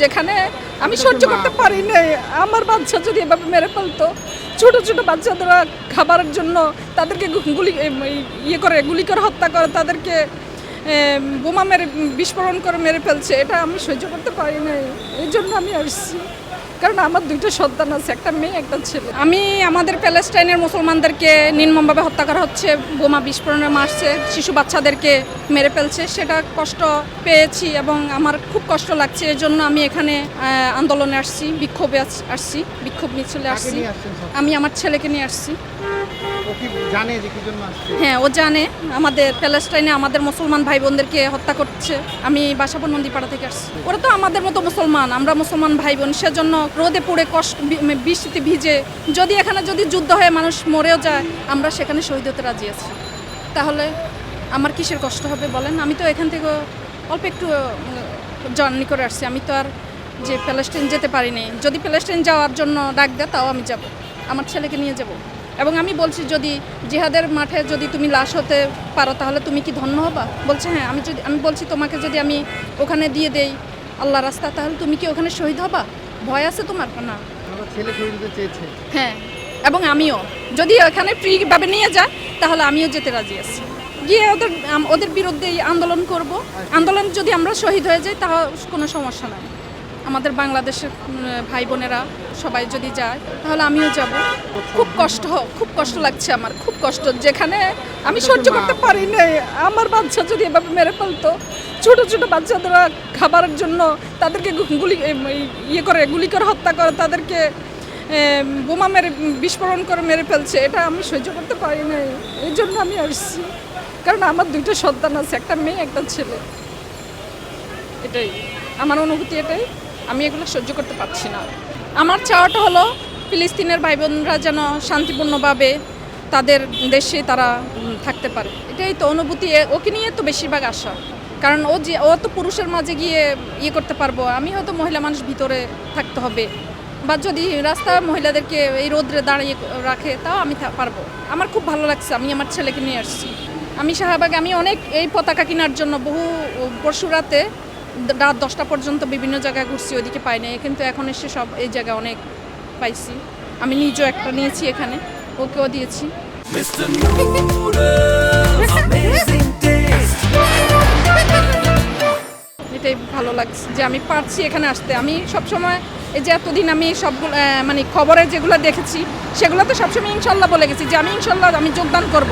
যেখানে আমি সহ্য করতে পারি নাই, আমার বাচ্চা যদি এভাবে মেরে ফেলতো, ছোট ছোট বাচ্চাদেরা খাবারের জন্য তাদেরকে গুলি করে হত্যা করে, তাদেরকে বোমা মেরে বিস্ফোরণ করে মেরে ফেলছে, এটা আমি সহ্য করতে পারি নাই। এই জন্য আমি আসছি, কারণ আমার দুইটা সন্তান আছে, একটা মেয়ে একটা ছেলে। আমি আমাদের প্যালেস্টাইনের মুসলমানদেরকে নির্মমভাবে হত্যা করা হচ্ছে, বোমা বিস্ফোরণে মারছে, শিশু বাচ্চাদেরকে মেরে ফেলছে, সেটা কষ্ট পেয়েছি এবং আমার খুব কষ্ট লাগছে। এর জন্য আমি এখানে আন্দোলনে আসছি, বিক্ষোভে আসছি, বিক্ষোভ মিছিলে আসছি। আমি আমার ছেলেকে নিয়ে আসছি। হ্যাঁ, ও জানে আমাদের প্যালেস্টাইনে আমাদের মুসলমান ভাই বোনদেরকে হত্যা করছে। আমি বাসাপুর নন্দীপাড়া থেকে আসছি। ওরা তো আমাদের মতো মুসলমান, আমরা মুসলমান ভাই বোন, সেজন্য রোদে পুড়ে কষ্ট বৃষ্টিতে ভিজে যদি এখানে যুদ্ধ হয়ে মানুষ মরেও যায়, আমরা সেখানে শহীদ হতে রাজি আছি। তাহলে আমার কিসের কষ্ট হবে বলেন? আমি তো এখান থেকে অল্প একটু জার্নি করে আসছি, আমি তো আর যে প্যালেস্টাইন যেতে পারিনি। যদি প্যালেস্টাইন যাওয়ার জন্য ডাক দেয় তাও আমি যাব, আমার ছেলেকে নিয়ে যাব। এবং আমি বলছি, যদি জিহাদের মাঠে যদি তুমি লাশ হতে পারো তাহলে তুমি কি ধন্য হবা? বলছে হ্যাঁ। আমি বলছি, তোমাকে যদি আমি ওখানে দিয়ে দেই আল্লাহ রাস্তা, তাহলে তুমি কি ওখানে শহীদ হবা? ভয় আছে তোমার? না, ছেলে শহীদ হতে চেয়েছে। হ্যাঁ, এবং আমিও যদি ওখানে ফ্রিভাবে নিয়ে যায় তাহলে আমিও যেতে রাজি আছি, গিয়ে ওদের বিরুদ্ধে আন্দোলন করব। আন্দোলন যদি আমরা শহীদ হয়ে যাই তাহলে কোনো সমস্যা নাই। আমাদের বাংলাদেশের ভাই বোনেরা সবাই যদি যায় তাহলে আমিও যাব। খুব কষ্ট লাগছে আমার, খুব কষ্ট। যেখানে আমি সহ্য করতে পারি নাই, আমার বাচ্চা যদি এভাবে মেরে ফেলতো, ছোট ছোট বাচ্চাদেরা খাবারের জন্য তাদেরকে গুলি করে হত্যা করে, তাদেরকে বোমা মেরে বিস্ফোরণ করে মেরে ফেলছে, এটা আমি সহ্য করতে পারি নাই। এই জন্য আমি আসছি, কারণ আমার দুইটা সন্তান আছে, একটা মেয়ে একটা ছেলে। এটাই আমার অনুভূতি, এটাই। আমি এগুলো সহ্য করতে পারছি না। আমার চাওয়াটা হলো ফিলিস্তিনের ভাই বোনরা যেন শান্তিপূর্ণভাবে তাদের দেশে তারা থাকতে পারে, এটাই তো অনুভূতি। ওকে নিয়ে তো বেশিরভাগ আশা, কারণ ও তো পুরুষের মাঝে গিয়ে করতে পারবো, আমি হয়তো মহিলা মানুষ ভিতরে থাকতে হবে, বা যদি রাস্তা মহিলাদেরকে এই রোদ্রে দাঁড়িয়ে রাখে তাও আমি পারবো। আমার খুব ভালো লাগছে, আমি আমার ছেলেকে নিয়ে আসছি। আমি শাহবাগে আমি অনেক এই পতাকা কেনার জন্য পরশু রাতে রাত 10টা পর্যন্ত বিভিন্ন জায়গায় ঘুরছি, ওইদিকে পাই নাই, কিন্তু এখন এসে সব এই জায়গায় অনেক পাইছি। আমি নিজেও একটা নিয়েছি এখানে, ওকেও দিয়েছি। এটাই ভালো লাগছে যে আমি পারছি এখানে আসতে। আমি সবসময় এই যে এতদিন আমি সবগুলো মানে খবরে যেগুলো দেখেছি সেগুলো তো সবসময় ইনশাল্লাহ বলে গেছি যে আমি ইনশাল্লাহ আমি যোগদান করব।